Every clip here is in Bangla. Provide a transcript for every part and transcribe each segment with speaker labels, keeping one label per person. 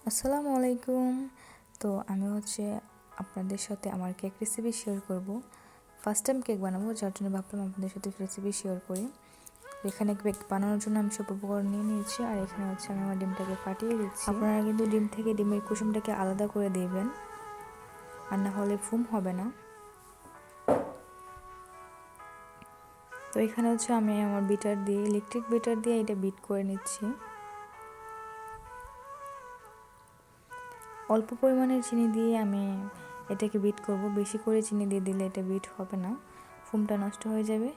Speaker 1: আসসালামু আলাইকুম। তো আমি আপনাদের সাথে আমার কেক রেসিপি শেয়ার করব। ফার্স্ট টাইম কেক বানাবো, যার জন্য ভাবলাম আপনাদের সাথে রেসিপি শেয়ার করি। এখানে কেক বানানোর জন্য আমি সব উপকরণ নিয়ে নিয়েছি, আর এখানে আমি আমার ডিমটাকে ফাটিয়ে দিচ্ছি। আপনারা কিন্তু ডিম থেকে ডিমের কুসুমটাকে আলাদা করে দিবেন, আর না হলে ফুম হবে না। তো এখানে আমি আমার বিটার দিয়ে, ইলেকট্রিক বিটার দিয়ে এটা বিট করে নিচ্ছি। অল্প পরিমাণের চিনি দিয়ে আমি এটাকে বিট করব। বেশি করে চিনি দিয়ে দিলে এটা বিট হবে না, ফোমটা নষ্ট হয়ে যাবে।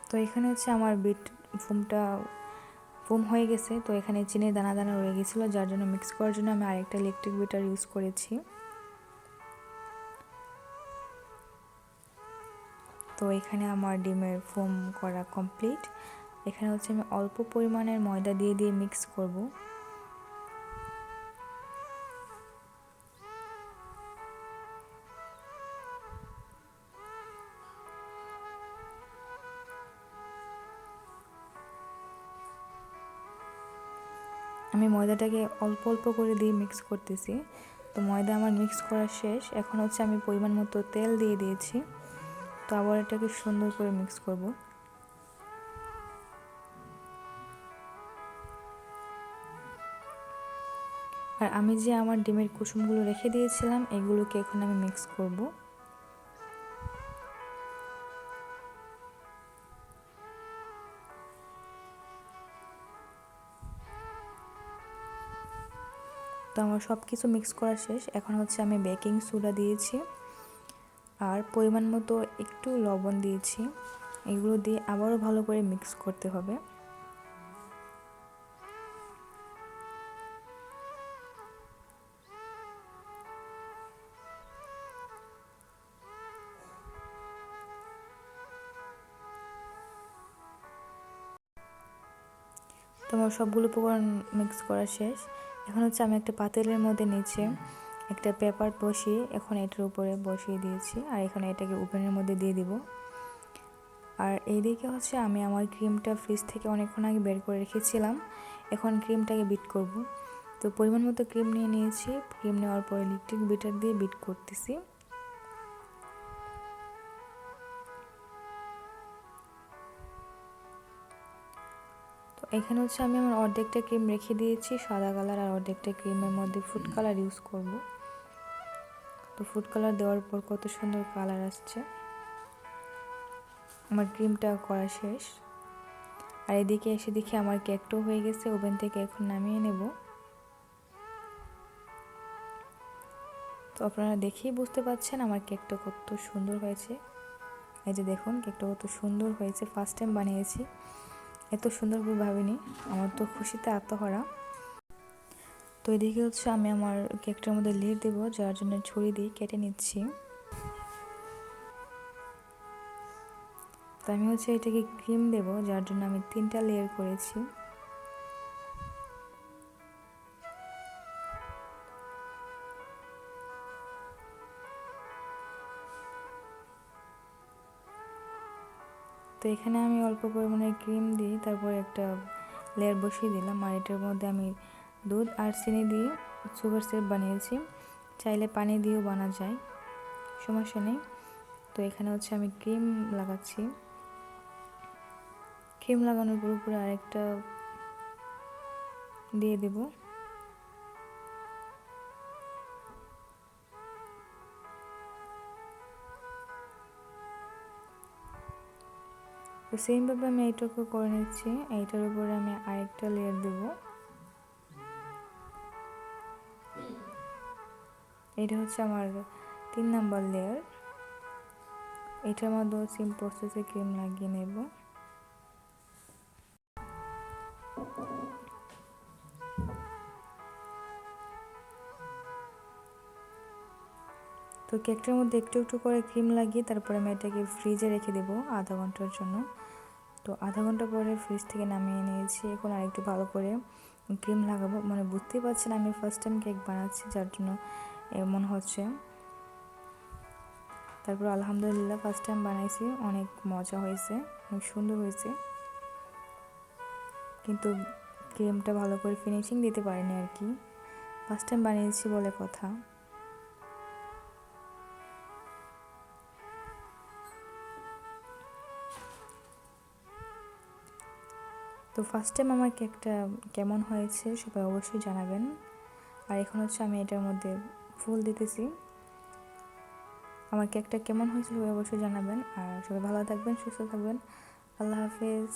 Speaker 1: তো এখানে আমার বিট ফোম হয়ে গেছে। তো এখানে চিনির দানা দানা রয়ে গেছিলো, যার জন্য মিক্স করার জন্য আমি আরেকটা ইলেকট্রিক বিটার ইউজ করেছি। তো এখানে আমার ডিমের ফোম করা কমপ্লিট। এখানে আমি অল্প পরিমাণের ময়দা দিয়ে দিয়ে মিক্স করব। আমি ময়দাটাকে অল্প অল্প করে দিয়ে মিক্স করতেছি। তো ময়দা আমার মিক্স করা শেষ। এখন আমি পরিমাণ মতো তেল দিয়ে দিয়েছি। তো আবার এটাকে সুন্দর করে মিক্স করব। আর আমি যে আমার ডিমের কুসুমগুলো রেখে দিয়েছিলাম, এগুলোকে এখন আমি মিক্স করব। তো আমার সব কিছু মিক্স করা শেষ। এখন আমি বেকিং সোডা দিয়েছি, আর পরিমাণ মতো একটু লবণ দিয়েছি। এগুলো দিয়ে আবারও ভালো করে মিক্স করতে হবে। তো আমার সবগুলো উপকরণ মিক্স করা শেষ। এখন আমি একটা পাতিলের মধ্যে নিচে একটা পেপার বসিয়ে এখন এটার উপরে বসিয়ে দিয়েছি, আর এখানে এটাকে ওভেনের মধ্যে দিয়ে দিব। আর এইদিকে আমি আমার ক্রিমটা ফ্রিজ থেকে অনেকক্ষণ আগে বের করে রেখেছিলাম। এখন ক্রিমটাকে বিট করব। তো পরিমাণ মতো ক্রিম নিয়ে নিয়েছি। ক্রিম নেওয়ার পরে ইলেকট্রিক বিটার দিয়ে বিট করতেছি। তো এখানে আমি আমার অর্ধেকটা ক্রিম রেখে দিয়েছি সাদা কালার, আর অর্ধেকটা ক্রিমের মধ্যে ফুড কালার ইউজ করব। তো ফুড কালার দেওয়ার পর কত সুন্দর কালার আসছে। আমার ক্রিমটা করা শেষ। আর এদিকে এসে দেখি আমার কেকটাও হয়ে গেছে। ওভেন থেকে এখন নামিয়ে নেব। তো আপনারা দেখেই বুঝতে পারছেন আমার কেকটা কত সুন্দর হয়েছে। এই যে দেখুন, কেকটা কত সুন্দর হয়েছে। ফার্স্ট টাইম বানিয়েছি, এত সুন্দর করে ভাবিনি। আমার তো খুশিতে আত্মহারা। তো এদিকে আমি আমার কেকটার মধ্যে লেয়ার দেবো, যার জন্য ছুরি দিয়ে কেটে নিচ্ছি। তো আমি এটাকে ক্রিম দেবো, যার জন্য আমি 3টা লেয়ার করেছি। তো এখানে আমি অল্প পরিমাণে ক্রিম দিই, তারপরে একটা লেয়ার বসিয়ে দিলাম। আর এটার মধ্যে আমি দুধ আর চিনি দিয়ে সুগার সিরাপ বানিয়েছি। চাইলে পানি দিয়েও বানা যায়, সমস্যা নেই। তো এখানে আমি ক্রিম লাগাচ্ছি। ক্রিম লাগানোর পর উপরে আরেকটা দিয়ে দেব। তো সেমভাবে আমি এইটাকে করে নিচ্ছি। এইটার উপরে আমি আরেকটা লেয়ার দেব। এটা আমার 3 নাম্বার লেয়ার। এটার মধ্যে সেম প্রসেসে ক্রিম লাগিয়ে নেব। তো কেকটার মধ্যে একটু একটু করে ক্রিম লাগিয়ে তারপরে আমি এটাকে ফ্রিজে রেখে দেবো আধা ঘন্টার জন্য। তো আধা ঘন্টা পরে ফ্রিজ থেকে নামিয়ে নিয়েছি। এখন আরেকটু ভালো করে ক্রিম লাগাবো। মানে বুঝতেই পারছেন আমি ফার্স্ট টাইম কেক বানাচ্ছি, যার জন্য এমন হচ্ছে। তো তারপর আলহামদুলিল্লাহ ফার্স্ট টাইম বানাইছি, অনেক মজা হয়েছে, অনেক সুন্দর হয়েছে, কিন্তু ক্রিমটা ভালো করে ফিনিশিং দিতে পারিনি আর কি, ফার্স্ট টাইম বানিয়েছি বলে কথা। তো ফার্স্ট টাইম আমার কেকটা কেমন হয়েছে সবাই অবশ্যই জানাবেন। আর এখন হচ্ছে আমি এটার মধ্যে ফুল দিতেছি। আমার কেকটা কেমন হয়েছে সবাই অবশ্যই জানাবেন। আর সবাই ভালো থাকবেন, সুস্থ থাকবেন। আল্লাহ হাফেজ।